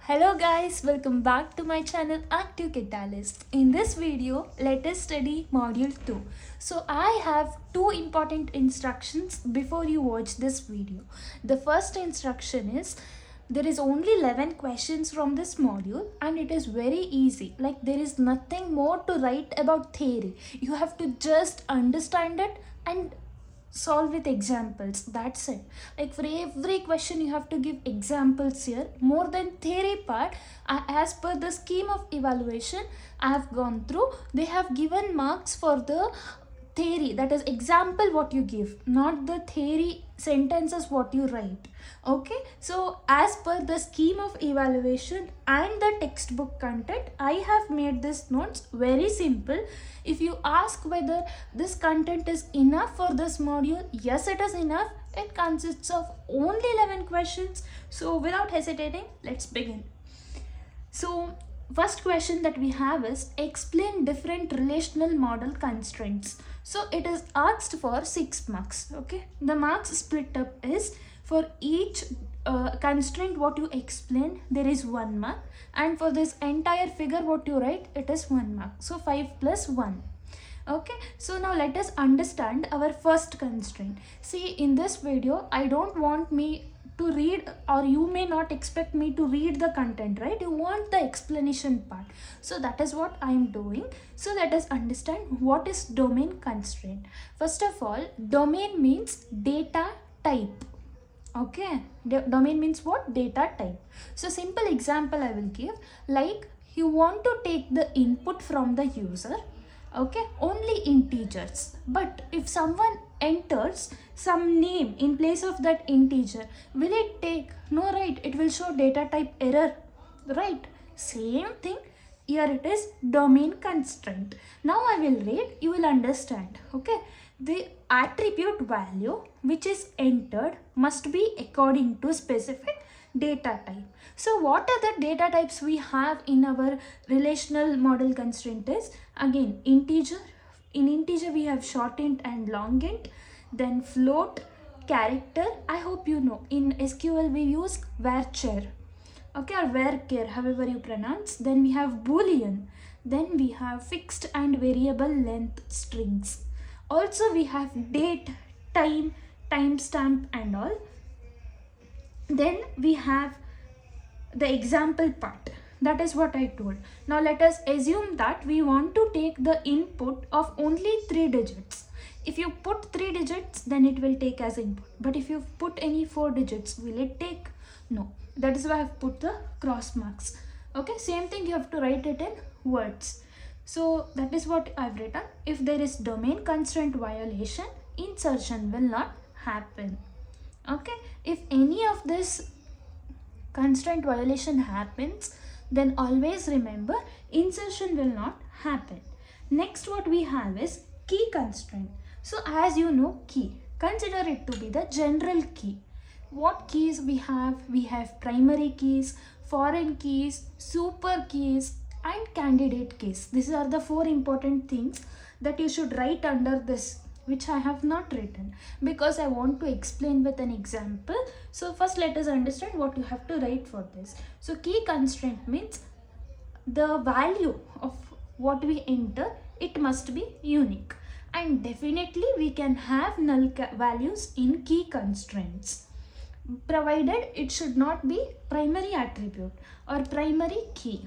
Hello guys, welcome back to my channel Active Catalyst. In this video, let us study module 2. So I have two important instructions before you watch this video. The first instruction is there is only 11 questions from this module and it is very easy. Like there is nothing more to write about theory. You have to just understand it and solve with examples. That's it. Like for every question you have to give examples here. More than theory part, as per the scheme of evaluation I have gone through, they have given marks for the theory, that is example what you give, not the theory sentences what you write. Okay, so as per the scheme of evaluation and the textbook content, I have made this notes very simple. If you ask whether this content is enough for this module, yes, it is enough. It consists of only 11 questions. So without hesitating, let's begin. So first question that we have is explain different relational model constraints. So it is asked for 6 marks. Okay, the marks split up is for each constraint what you explain there is 1 mark, and for this entire figure what you write it is 1 mark. So 5 plus 1. Okay, so now let us understand our first constraint. See, in this video I don't want me to read, or you may not expect me to read the content, right? You want the explanation part. So that is what I am doing. So let us understand what is domain constraint. First of all, domain means data type. Okay, domain means what? Data type. So simple example I will give, like you want to take the input from the user, okay, only integers, but if someone enters some name in place of that integer, will it take? No, right? It will show data type error, right? Same thing here, it is domain constraint. Now I will read, you will understand. Okay, the attribute value which is entered must be according to specific data type. So what are the data types we have in our relational model constraint is, again, integer. In integer we have short int and long int, then float, character. I hope you know in SQL we use varchar, okay, or varchar, however you pronounce. Then we have boolean, then we have fixed and variable length strings. Also we have date, time, timestamp and all. Then we have the example part. That is what I told. Now let us assume that we want to take the input of only 3 digits. If you put 3 digits, then it will take as input. But if you put any 4 digits, will it take? No. That is why I have put the cross marks. Okay, same thing you have to write it in words. So that is what I have written. If there is domain constraint violation, insertion will not happen. Okay, if any of this constraint violation happens, then always remember insertion will not happen. Next what we have is key constraint. So as you know, key, consider it to be the general key. What keys we have? We have primary keys, foreign keys, super keys and candidate keys. These are the 4 important things that you should write under this, which I have not written because I want to explain with an example. So first let us understand what you have to write for this. So key constraint means the value of what we enter, it must be unique, and definitely we can have null values in key constraints, provided it should not be primary attribute or primary key.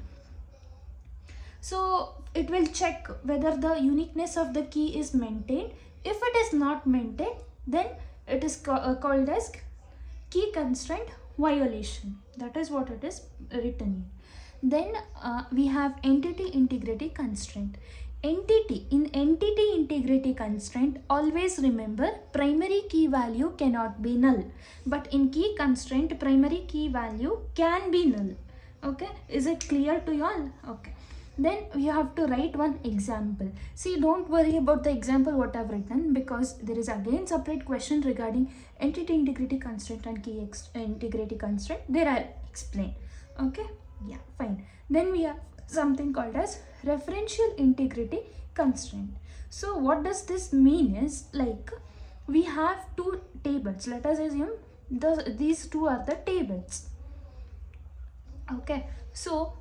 So it will check whether the uniqueness of the key is maintained. If it is not maintained, then it is called as key constraint violation. That is what it is written here. Then we have entity integrity constraint. In entity integrity constraint, always remember primary key value cannot be null. But in key constraint, primary key value can be null. Okay, is it clear to you all? Okay. Then you have to write one example. See, don't worry about the example what I've written, because there is again separate question regarding entity integrity constraint and key integrity constraint. There I'll explain. Okay, yeah, fine. Then we have something called as referential integrity constraint. So what does this mean is, like we have 2 tables. Let us assume these 2 are the tables. Okay, so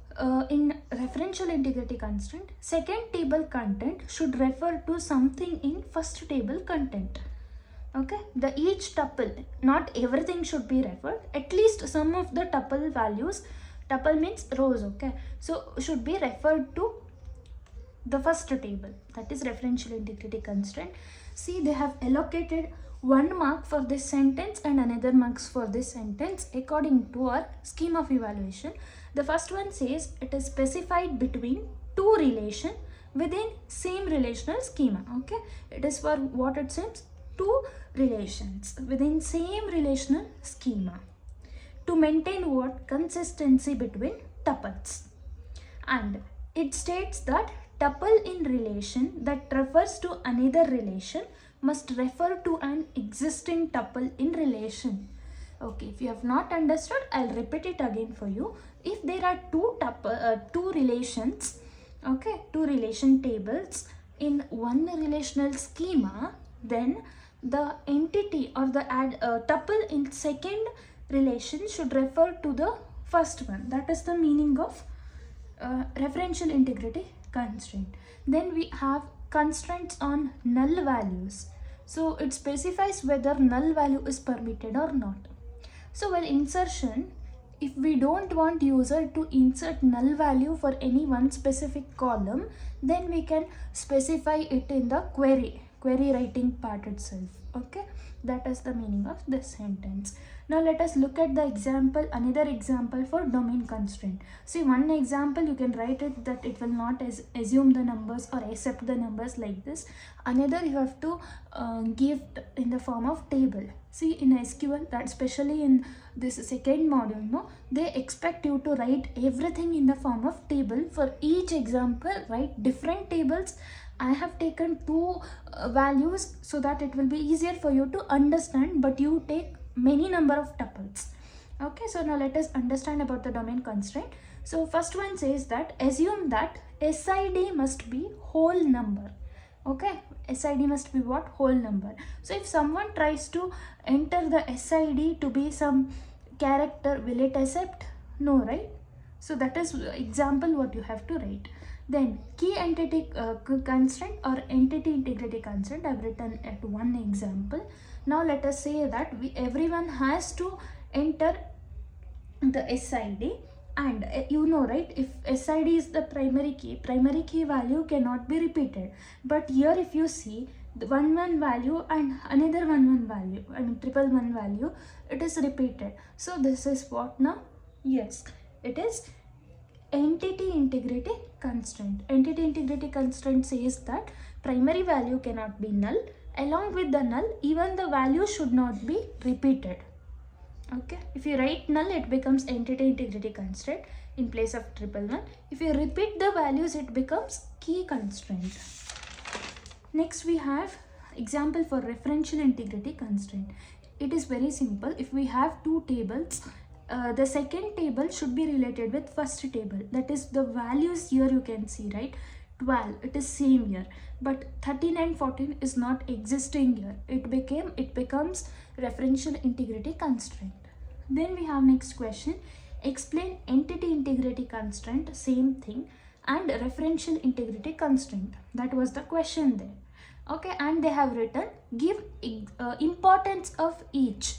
in referential integrity constraint, second table content should refer to something in first table content. Okay, the each tuple, not everything should be referred, at least some of the tuple values, tuple means rows, okay, so should be referred to the first table, that is referential integrity constraint. See, they have allocated 1 mark for this sentence and another marks for this sentence according to our scheme of evaluation. The first one says it is specified between two relation within same relational schema. Okay, it is for what it says, two relations within same relational schema to maintain what, consistency between tuples. And it states that tuple in relation that refers to another relation must refer to an existing tuple in relation. Okay, if you have not understood, I'll repeat it again for you. If there are two relations, okay, two relation tables in one relational schema, then the entity or the tuple in second relation should refer to the first one. That is the meaning of referential integrity constraint. Then we have constraints on null values. So it specifies whether null value is permitted or not. So while insertion, if we don't want user to insert null value for any one specific column, then we can specify it in the query writing part itself. Okay, that is the meaning of this sentence. Now let us look at the example, another example for domain constraint. See, one example you can write it that it will not assume the numbers or accept the numbers like this. Another you have to give in the form of table. See, in SQL, that especially in this second module, no, they expect you to write everything in the form of table. For each example, write different tables. I have taken two values so that it will be easier for you to understand, but you take many number of tuples. Okay, so now let us understand about the domain constraint. So first one says that assume that SID must be whole number. Okay, SID must be what? Whole number. So if someone tries to enter the SID to be some character, will it accept? No, right? So that is example what you have to write. Then key entity constraint or entity integrity constraint, I've written at one example. Now let us say that everyone has to enter the SID, and you know, right, if SID is the primary key value cannot be repeated. But here if you see the 1 value and another 1 value, I mean 1 value, it is repeated. So this is what now? Yes, it is entity integrity constraint. Entity integrity constraint says that primary value cannot be null. Along with the null, even the value should not be repeated. Okay, if you write null, it becomes entity integrity constraint in place of 111. If you repeat the values, it becomes key constraint. Next we have example for referential integrity constraint. It is very simple. If we have two tables, the second table should be related with first table. That is the values here you can see, right? 12, it is same here, but 13 and 14 is not existing here. It becomes referential integrity constraint. Then we have next question, explain entity integrity constraint, same thing, and referential integrity constraint. That was the question there. Okay, and they have written give importance of each.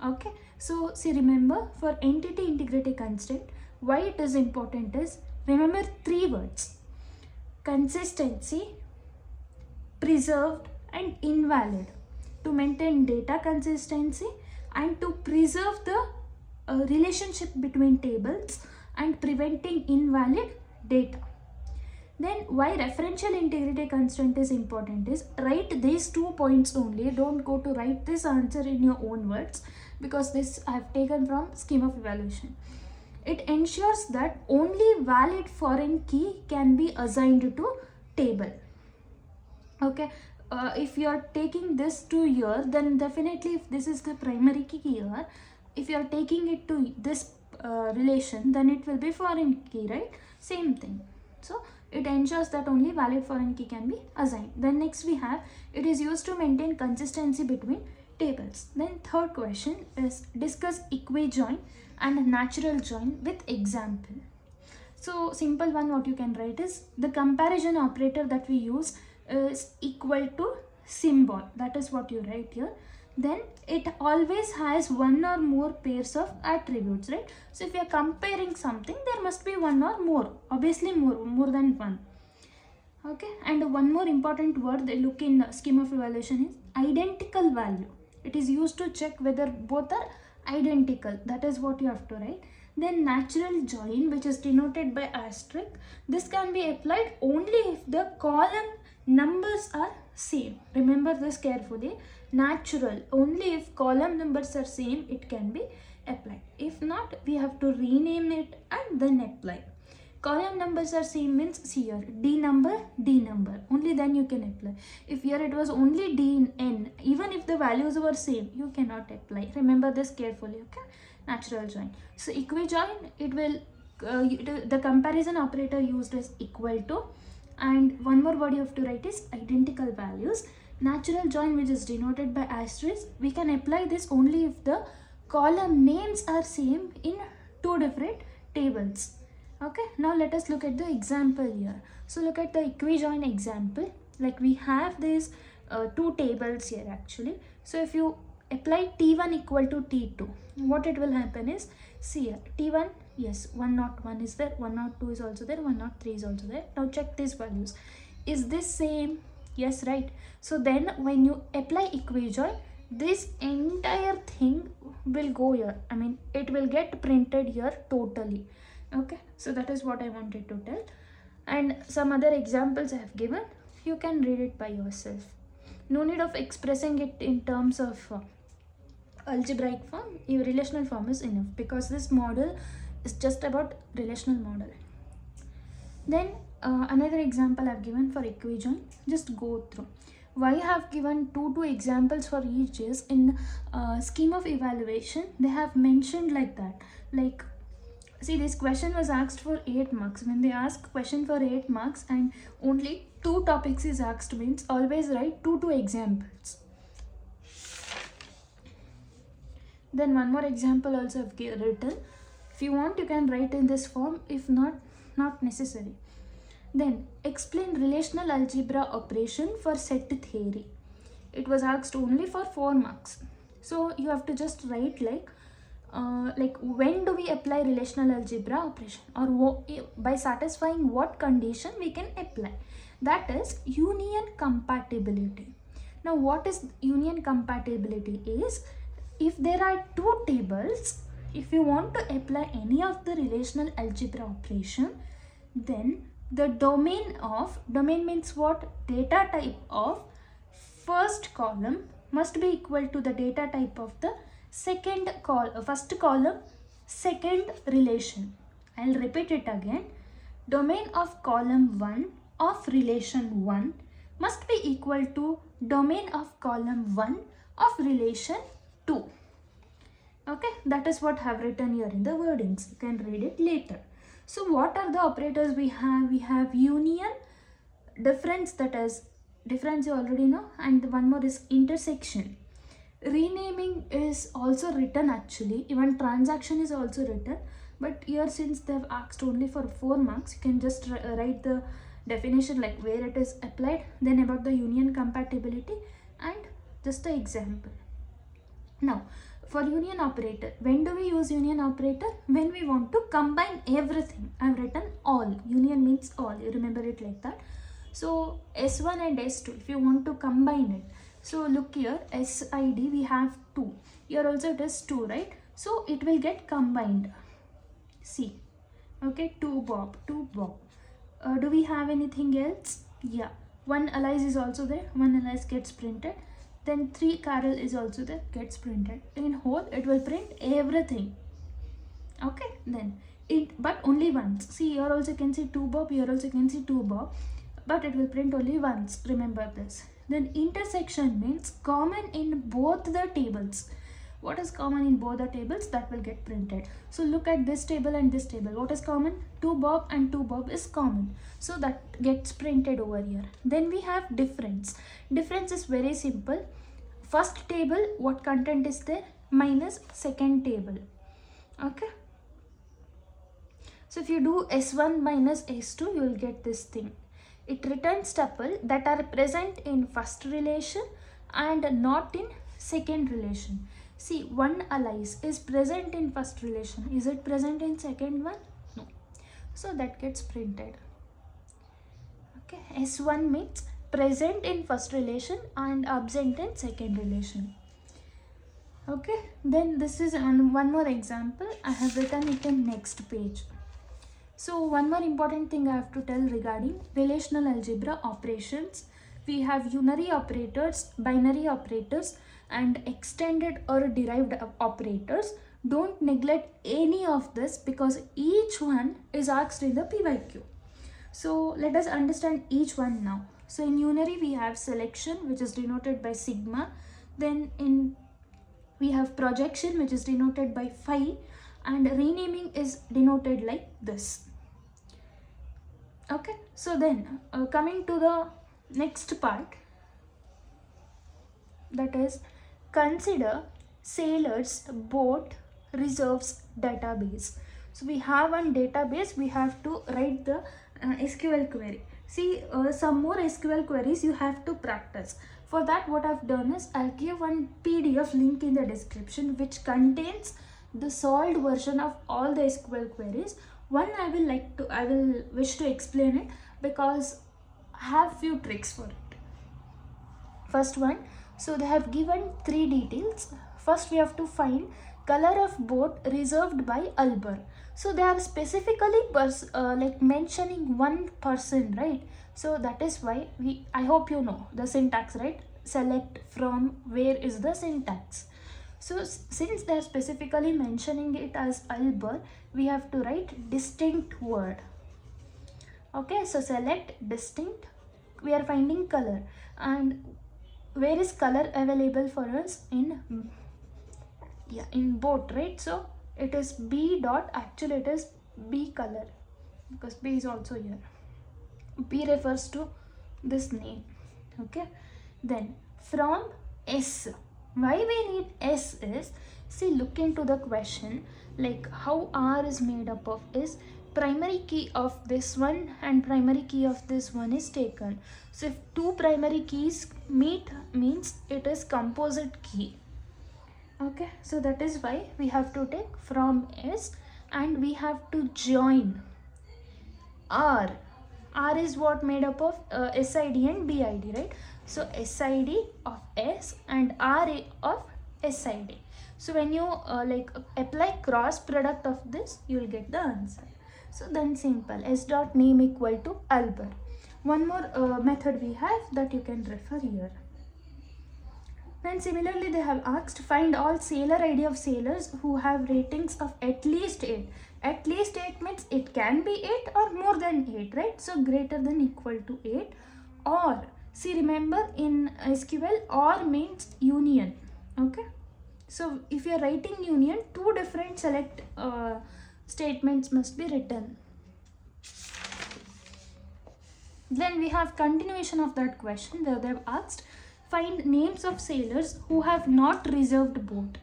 Okay, so see, remember for entity integrity constraint, why it is important is, remember 3 words: consistency, preserved, and invalid. To maintain data consistency and to preserve the relationship between tables and preventing invalid data. Then why referential integrity constraint is important is, write these 2 points only. Don't go to write this answer in your own words, because this I have taken from scheme of evaluation. It ensures that only valid foreign key can be assigned to table. Okay, if you are taking this to here, then definitely if this is the primary key here, if you are taking it to this relation, then it will be foreign key, right? Same thing. So it ensures that only valid foreign key can be assigned. Then next we have, it is used to maintain consistency between tables. Then third question is, discuss equijoin and natural join with example. So simple one, what you can write is the comparison operator that we use is equal to symbol. That is what you write here. Then it always has one or more pairs of attributes, right? So if you are comparing something, there must be one or more, obviously more than one. Okay, and one more important word they look in scheme of evaluation is identical value. It is used to check whether both are identical. That is what you have to write. Then natural join, which is denoted by asterisk. This can be applied only if the column numbers are same. Remember this carefully. Natural, only if column numbers are same, it can be applied. If not, we have to rename it and then apply. Column numbers are same means see here D number, only then you can apply. If here it was only D in N, even if the values were same, you cannot apply. Remember this carefully, okay? Natural join. So equijoin, it will the comparison operator used is equal to, and one more word you have to write is identical values. Natural join, which is denoted by asterisk, we can apply this only if the column names are same in two different tables. Okay, now let us look at the example here. So look at the equijoin example. Like we have these two tables here actually. So if you apply T1 equal to T2, what it will happen is, see here, T1, yes, 101 is there, 102 is also there, 103 is also there. Now check these values. Is this same? Yes, right. So then when you apply equijoin, this entire thing will go here. I mean, it will get printed here totally. Okay, so that is what I wanted to tell, and some other examples I have given. You can read it by yourself. No need of expressing it in terms of algebraic form. Your relational form is enough, because this model is just about relational model. Then another example I have given for equijoin. Just go through. Why I have given two examples for each is in scheme of evaluation they have mentioned like that. Like, see, this question was asked for 8 marks. When they ask question for 8 marks and only 2 topics is asked, means always write two examples. Then one more example also I've written. If you want, you can write in this form. If not, not necessary. Then explain relational algebra operation for set theory. It was asked only for 4 marks. So you have to just write like when do we apply relational algebra operation, or by satisfying what condition we can apply. That is union compatibility. Now what is union compatibility is, if there are 2 tables, if you want to apply any of the relational algebra operation, then the domain means what? Data type of first column must be equal to the data type of the first column second relation. I'll repeat it again. Domain of column 1 of relation 1 must be equal to domain of column 1 of relation 2. Okay, that is what I have written here in the wordings. You can read it later. So what are the operators we have? We have union, difference, that is difference you already know, and one more is intersection. Renaming is also written actually, even transaction is also written, but here since they have asked only for 4 marks, you can just write the definition like where it is applied, then about the union compatibility, and just the example. Now for union operator, when do we use union operator? When we want to combine everything. I have written all. Union means all, you remember it like that. So S1 and S2, if you want to combine it, so look here, SID we have 2, here also it is 2, right? So it will get combined. See, okay, 2 Bob. Do we have anything else? Yeah, 1 Alice is also there, 1 Alice gets printed. Then 3 Carol is also there, gets printed. In whole it will print everything. Okay, then but only once. See, here also you can see 2 Bob, here also you can see 2 Bob, but it will print only once. Remember this. Then intersection means common in both the tables. What is common in both the tables? That will get printed. So look at this table and this table. What is common? 2 Bob and 2 Bob is common. So that gets printed over here. Then we have difference. Difference is very simple. First table, what content is there? Minus second table. Okay. So if you do S1 minus S2, you will get this thing. It returns tuple that are present in first relation and not in second relation. See, one alias is present in first relation. Is it present in second one? No. So that gets printed. Okay, S1 means present in first relation and absent in second relation. Okay, then this is one more example. I have written it in next page. So one more important thing I have to tell regarding relational algebra operations. We have unary operators, binary operators, and extended or derived operators. Don't neglect any of this because each one is asked in the PYQ. So let us understand each one now. So in unary we have selection, which is denoted by sigma. Then we have projection, which is denoted by phi, and renaming is denoted like this. Okay, so then coming to the next part, that is consider sailors boat reserves database. So we have one database, we have to write the SQL query. See, some more SQL queries you have to practice. For that, what I've done is I'll give one PDF link in the description which contains the solved version of all the SQL queries. One I will wish to explain it because I have few tricks for it. First one, so they have given 3 details. First we have to find color of boat reserved by Albert. So they are specifically mentioning one person, right? So that is why I hope you know the syntax, right? Select from where is the syntax. So since they are specifically mentioning it as Albert, we have to write distinct word. Okay, so select distinct. We are finding color, and where is color available for us? In boat, right? So it is B dot, actually it is B color because B is also here. B refers to this name. Okay, then from S. Why we need S is, see, look into the question, like how R is made up of is primary key of this one and primary key of this one is taken. So if 2 primary keys meet, means it is composite key. Okay, so that is why we have to take from S and we have to join R. R is what made up of SID and BID, right? So SID of S and R of SID. So when you apply cross product of this, you will get the answer. So then simple, S dot name equal to Albert. One more method we have that you can refer here. Then similarly they have asked find all sailor ID of sailors who have ratings of at least 8. At least 8 means it can be 8 or more than 8, right? So greater than equal to 8. Or, see, remember in SQL or means union. Okay, so if you are writing union, 2 different select statements must be written. Then we have continuation of that question where they have asked find names of sailors who have not reserved boat.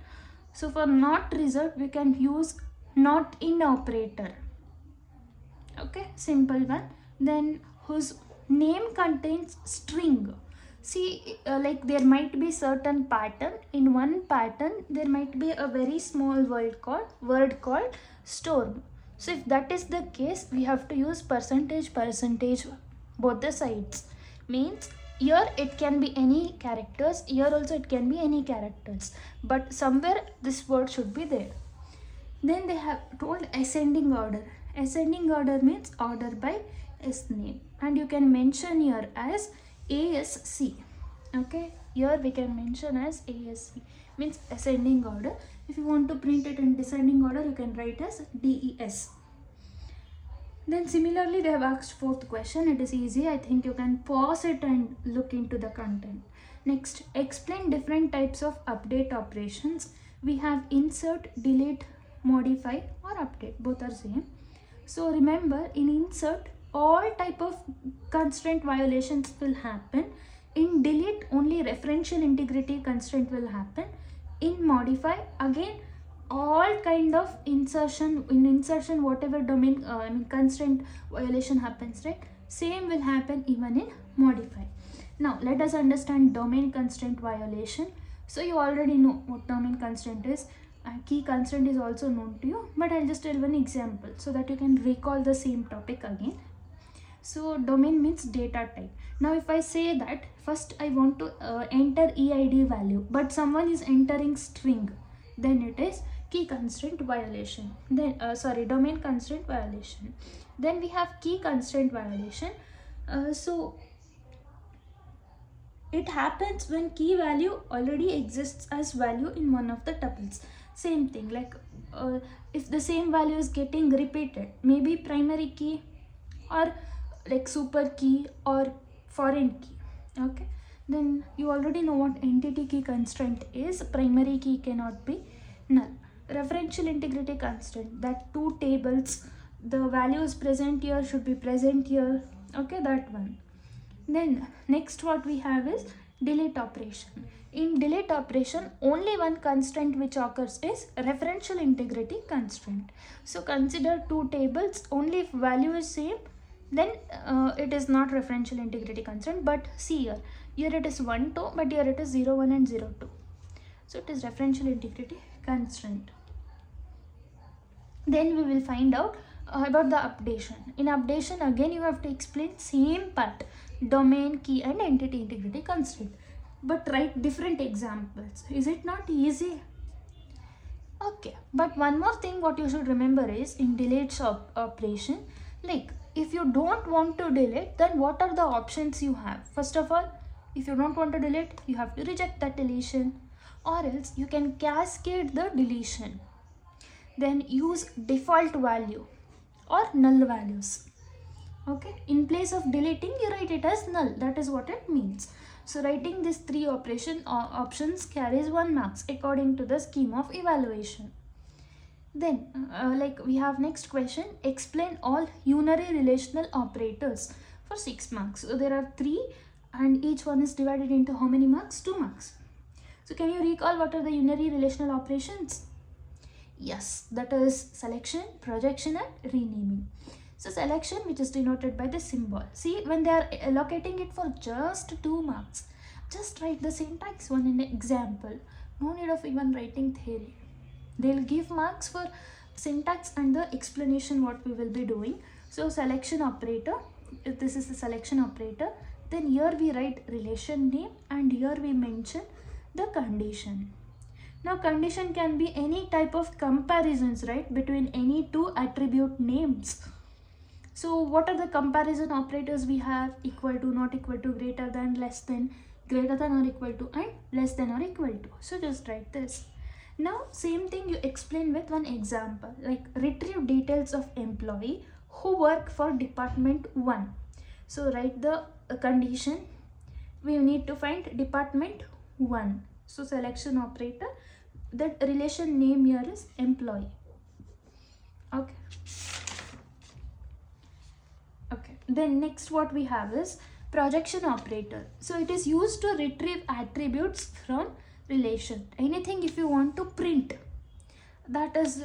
So for not reserved we can use not in operator. Okay, simple one. Then whose name contains string. See, there might be certain pattern. In one pattern there might be a very small word called storm. So if that is the case, we have to use percentage both the sides. Means here it can be any characters, here also it can be any characters, but somewhere this word should be there. Then they have told ascending order. Ascending order means order by S name, and you can mention here as ASC. Okay, here we can mention as ASC, means ascending order. If you want to print it in descending order, you can write as DES. Then similarly they have asked 4th question. It is easy. I think you can pause it and look into the content. Next, explain different types of update operations. We have insert, delete, modify or update. Both are same. So remember, in insert all type of constraint violations will happen. In delete only referential integrity constraint will happen. In modify again all kind of insertion, in insertion whatever domain constraint violation happens, right, same will happen even in modify. Now let us understand domain constraint violation. So you already know what domain constraint is, and key constraint is also known to you, but I'll just tell one example so that you can recall the same topic again. So domain means data type. Now if I say that first I want to enter EID value, but someone is entering string, then it is key constraint violation. Then domain constraint violation. Then we have key constraint violation. So it happens when key value already exists as value in one of the tuples. Same thing, like if the same value is getting repeated, maybe primary key or like super key or foreign key, okay, then you already know what entity key constraint is. Primary key cannot be null. Referential integrity constraint, that two tables, the values present here should be present here, okay, that one. Then next what we have is delete operation. In delete operation, only one constraint which occurs is referential integrity constraint. So consider two tables, only if value is same, then it is not referential integrity constraint. But see here it is 1 2, but here it is 0 1 and 0 2, so it is referential integrity constraint. Then we will find out about the updation. In updation, again you have to explain same part, domain, key and entity integrity constraint, but write different examples. Is it not easy? Okay, but one more thing what you should remember is in delete operation, like if you don't want to delete, then what are the options you have? First of all, if you don't want to delete, you have to reject that deletion, or else you can cascade the deletion. Then use default value or null values. Okay, in place of deleting, you write it as null. That is what it means. So writing these three options carries 1 marks according to the scheme of evaluation. Then like we have next question, explain all unary relational operators for 6 marks. So there are 3 and each one is divided into how many marks? 2 marks. So can you recall what are the unary relational operations? Yes, that is selection, projection and renaming. So selection, which is denoted by the symbol. See, when they are allocating it for just 2 marks, just write the syntax one in the example. No need of even writing theory. They'll give marks for syntax and the explanation what we will be doing. So selection operator, if this is the selection operator, then here we write relation name and here we mention the condition. Now condition can be any type of comparisons, right, between any two attribute names. So what are the comparison operators we have? Equal to, not equal to, greater than, less than, greater than or equal to, and less than or equal to. So just write this. Now same thing you explain with one example, like retrieve details of employee who work for department 1. So write the condition. We need to find department 1. So selection operator, that relation name here is employee. Okay. Okay. Then next what we have is projection operator. So it is used to retrieve attributes from relation. Anything if you want to print, that is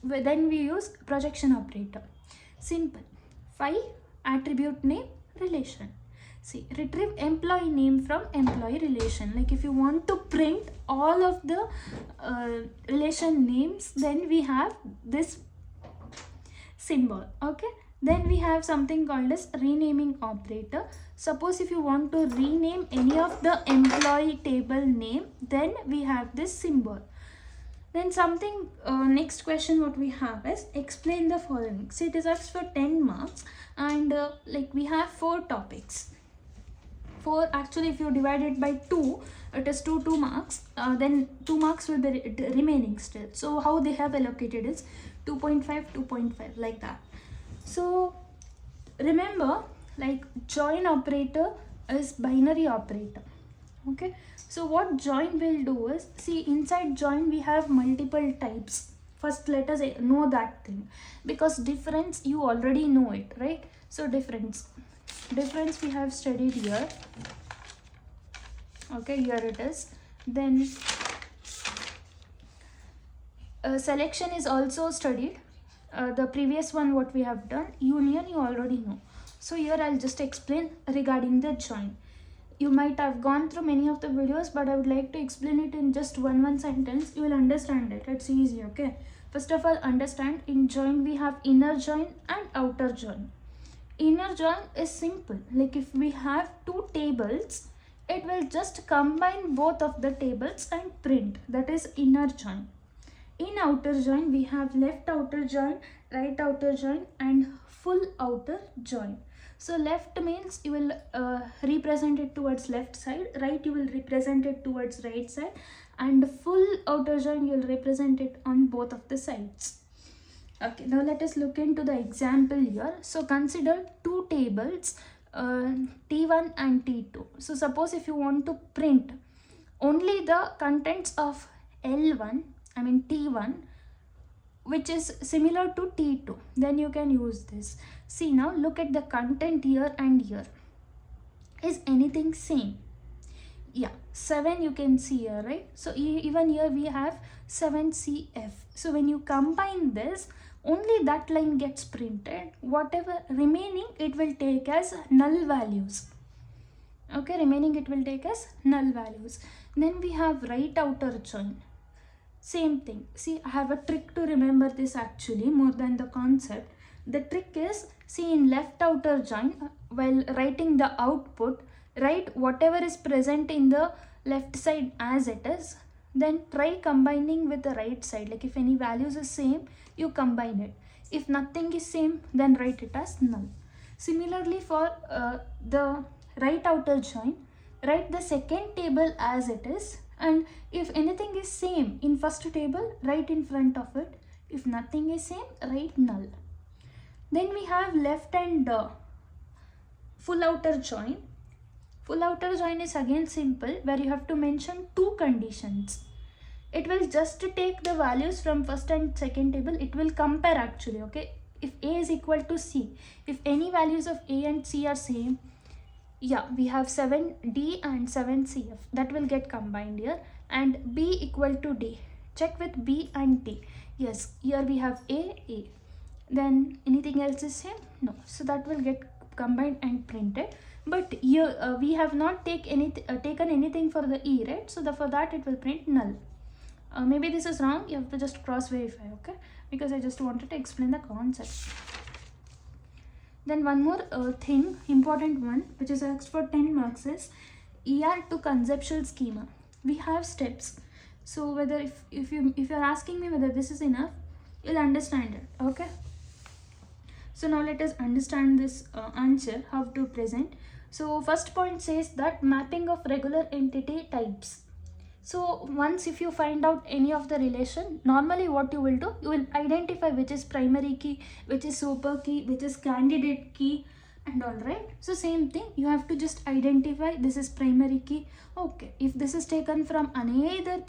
then we use projection operator. Simple. 5 attribute name relation. See, retrieve employee name from employee relation. Like if you want to print all of the relation names, then we have this symbol. Okay. Then we have something called as renaming operator. Suppose if you want to rename any of the employee table name, then we have this symbol. Then something next question what we have is explain the following. See, it is asked for 10 marks and like we have 4 topics. 4 actually if you divide it by 2, it is 2 marks, then 2 marks will be remaining still. So how they have allocated is 2.5 2.5 like that. So remember, like join operator is binary operator. Okay, so what join will do is, see, inside join we have multiple types. First let us know that thing, because difference you already know it, right? So difference we have studied here. Okay, here it is. Then Selection is also studied. The previous one what we have done, union you already know. So here I'll just explain regarding the join. You might have gone through many of the videos, but I would like to explain it in just one sentence. You will understand it. It's easy, okay? First of all, understand in join we have inner join and outer join. Inner join is simple. Like if we have two tables, it will just combine both of the tables and print. That is inner join. In outer join, we have left outer join, right outer join and full outer join. So left means you will represent it towards left side, right you will represent it towards right side, and full outer join you will represent it on both of the sides. Okay, now let us look into the example here. So consider two tables, T1 and T2. So suppose if you want to print only the contents of T1, which is similar to T2, then you can use this. See, now look at the content here and here. Is anything same? Yeah, 7 you can see here, right? So even here we have 7CF. So when you combine this, only that line gets printed. Whatever remaining, it will take as null values. Okay, remaining it will take as null values. Then we have right outer join. Same thing. See, I have a trick to remember this actually more than the concept. The trick is, see, in left outer join, while writing the output, write whatever is present in the left side as it is, then try combining with the right side. Like if any values is same, you combine it. If nothing is same, then write it as null. Similarly for the right outer join, write the second table as it is, and if anything is same in first table, write in front of it. If nothing is same, write null. Then we have left and full outer join. Full outer join is again simple, where you have to mention two conditions. It will just take the values from first and second table. It will compare actually, okay? If A is equal to C, if any values of A and C are same, yeah, we have 7D and 7CF. That will get combined here. And B equal to D. Check with B and D. Yes, here we have A. Then anything else is same? No. So that will get combined and printed. But here we have not taken anything for the E, right? So for that it will print null. Maybe this is wrong. You have to just cross verify, okay? Because I just wanted to explain the concept. Then one more thing, important one, which is asked for 10 marks is ER to conceptual schema. We have steps. So whether if you're asking me whether this is enough, you'll understand it, okay? So now let us understand this answer, how to present. So first point says that mapping of regular entity types. So once if you find out any of the relation, normally what you will do, you will identify which is primary key, which is super key, which is candidate key and all, right? So same thing, you have to just identify this is primary key. Okay, if this is taken from another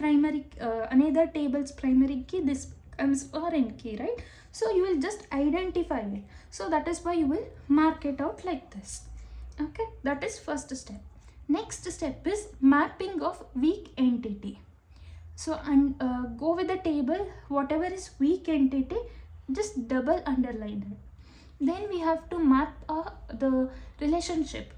table's primary key, this becomes foreign key, right? So you will just identify it. So that is why you will mark it out like this. Okay, that is first step. Next step is mapping of weak entity. So go with the table, whatever is weak entity, just double underline it. Then we have to map the relationship.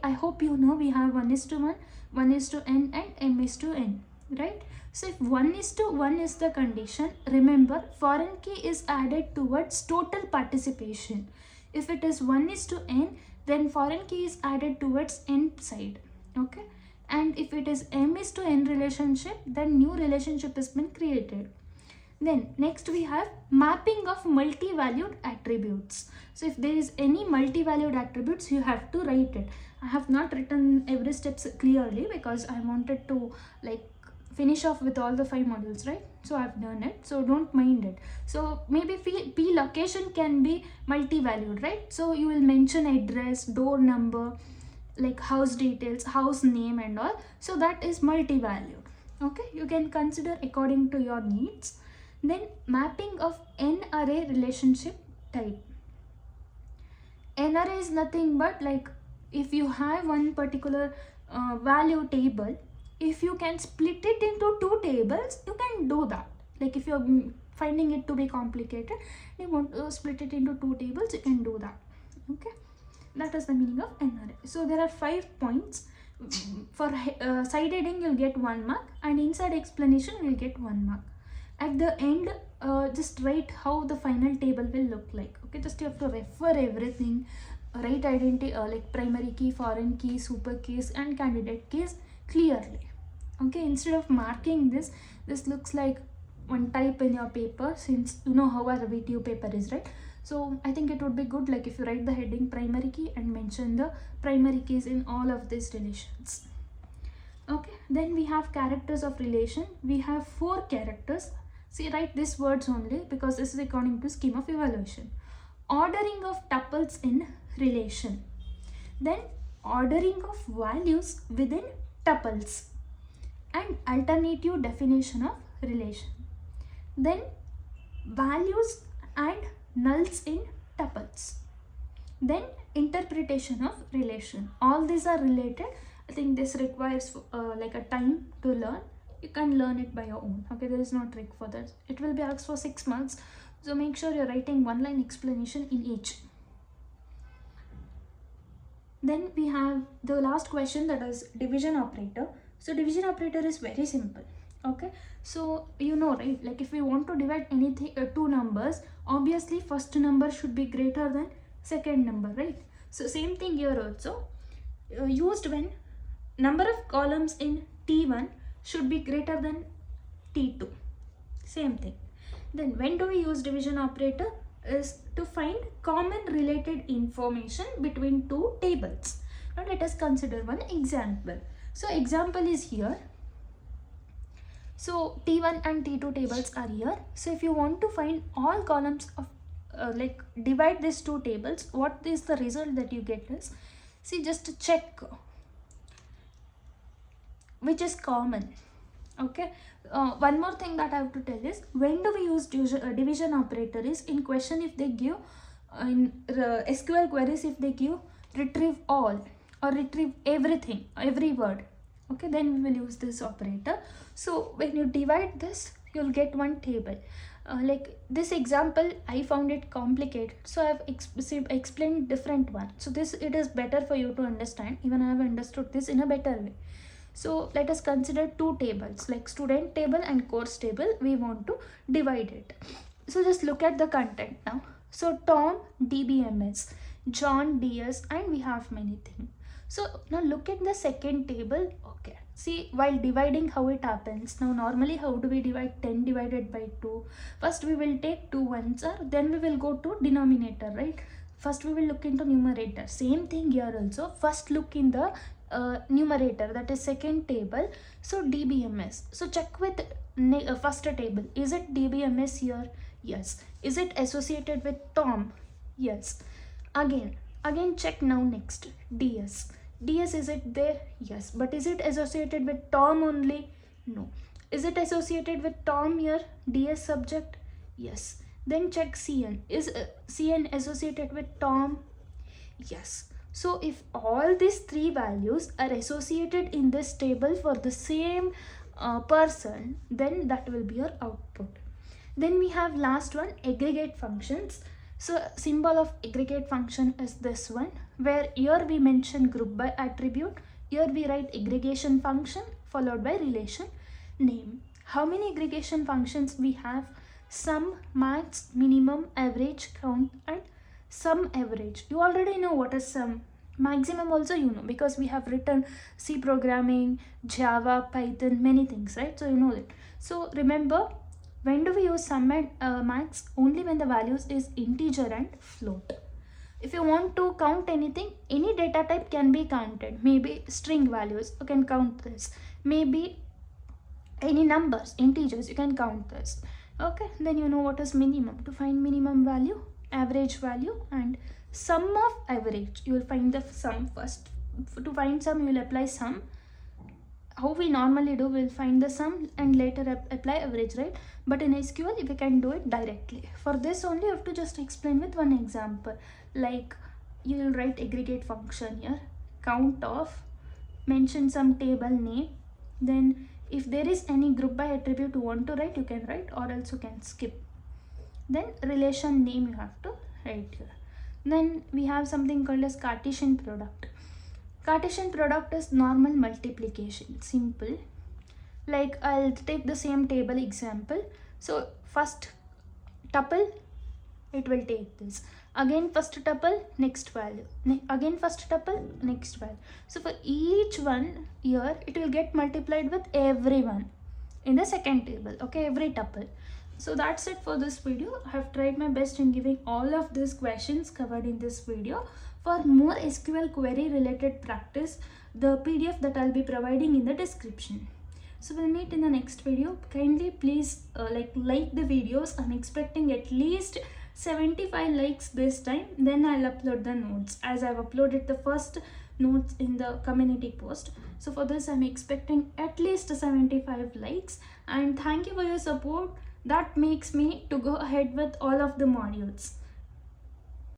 I hope you know we have 1:1, 1:n and m:n, right? So if 1:1 is the condition, remember foreign key is added towards total participation. If it is 1:n, then foreign key is added towards n side. Okay, and if it is m:n relationship, then new relationship has been created. Then next we have mapping of multi-valued attributes. So if there is any multi-valued attributes, you have to write it. I have not written every steps clearly because I wanted to finish off with all the 5 modules, right? So I've done it, so don't mind it. So maybe P location can be multi-valued, right? So you will mention address, door number, like house details, house name and all. So that is multi-valued. Okay, you can consider according to your needs. Then mapping of n array relationship type. N array is nothing but if you have one particular value table, if you can split it into 2 tables, you can do that. Like if you're finding it to be complicated, you want to split it into 2 tables, you can do that. Okay, that is the meaning of n array. So there are 5 points. For side heading you'll get 1 mark, and inside explanation you'll get 1 mark. At the end, just write how the final table will look like. Okay, just you have to refer everything, write identity like primary key, foreign key, super keys and candidate keys clearly. Okay, instead of marking this looks like one type in your paper, since you know how a review paper is, right? So I think it would be good like if you write the heading primary key and mention the primary keys in all of these relations. Okay, then we have characters of relation. We have 4 characters. See, write these words only because this is according to scheme of evaluation. Ordering of tuples in relation. Then ordering of values within tuples. And alternative definition of relation. Then values and nulls in tuples. Then interpretation of relation. All these are related. I think this requires like a time to learn. You can learn it by your own. Okay, there is no trick for that. It will be asked for 6 months, so make sure you're writing 1-line explanation in each. Then we have the last question, that is division operator. So division operator is very simple. Okay, so you know, right, like if we want to divide anything, 2 numbers, obviously first number should be greater than second number, right? So same thing here also, used when number of columns in T1 should be greater than T2. Same thing. Then when do we use division operator? Is to find common related information between 2 tables. Now let us consider one example. So example is here. So T1 and T2 tables are here. So if you want to find all columns of like divide these 2 tables, what is the result that you get is, see, just check which is common. Okay, one more thing that I have to tell is, when do we use division operator is in question if they give in SQL queries, if they give retrieve all or retrieve everything, every word. Okay, then we will use this operator. So when you divide this, you'll get one table. Like this example, I found it complicated, so I have explained different one. So this, it is better for you to understand. Even I have understood this in a better way. So let us consider 2 tables, like student table and course table. We want to divide it. So just look at the content now. So Tom DBMS, John DS, and we have many things. So now look at the second table. Okay, see, while dividing how it happens. Now normally how do we divide 10 divided by 2? First we will take 2 answer, then we will go to denominator, right? First we will look into numerator. Same thing here also. First look in the numerator, that is second table. So DBMS. So check with first table. Is it DBMS here? Yes. Is it associated with Tom? Yes. Again check now next. DS. DS, is it there? Yes. But is it associated with Tom only? No. Is it associated with Tom here? DS subject? Yes. Then check CN. Is CN associated with Tom? Yes. So if all these 3 values are associated in this table for the same person, then that will be your output. Then we have last one, aggregate functions. So symbol of aggregate function is this one, where here we mention group by attribute. Here we write aggregation function followed by relation name. How many aggregation functions we have? Sum, max, minimum, average, count, and sum average. You already know what is sum. Maximum also you know, because we have written C programming, Java, Python, many things, right? So you know it. So remember, when do we use sum and max? Only when the values is integer and float. If you want to count anything, any data type can be counted. Maybe string values, you can count this. Maybe any numbers, integers, you can count this. Okay, then you know what is minimum. To find minimum value, average value, and sum of average. You will find the sum first. To find sum, you will apply sum. How we normally do, we'll find the sum and later apply average, right? But in SQL, we can do it directly. For this only, you have to just explain with one example. Like, you will write aggregate function here, count of, mention some table name. Then if there is any group by attribute you want to write, you can write, or else you can skip. then relation name you have to write here. Then we have something called as Cartesian product. Cartesian product is normal multiplication, simple. Like I'll take the same table example. So first tuple, it will take this. Again first tuple, next value. Again first tuple, next value. So for each one here, it will get multiplied with everyone in the second table, okay, every tuple. So that's it for this video. I have tried my best in giving all of these questions covered in this video. For more SQL query related practice, the PDF that I'll be providing in the description. So we'll meet in the next video. Kindly please like the videos. I'm expecting at least 75 likes this time. Then I'll upload the notes, as I've uploaded the first notes in the community post. So for this I'm expecting at least 75 likes, and thank you for your support. That makes me to go ahead with all of the modules.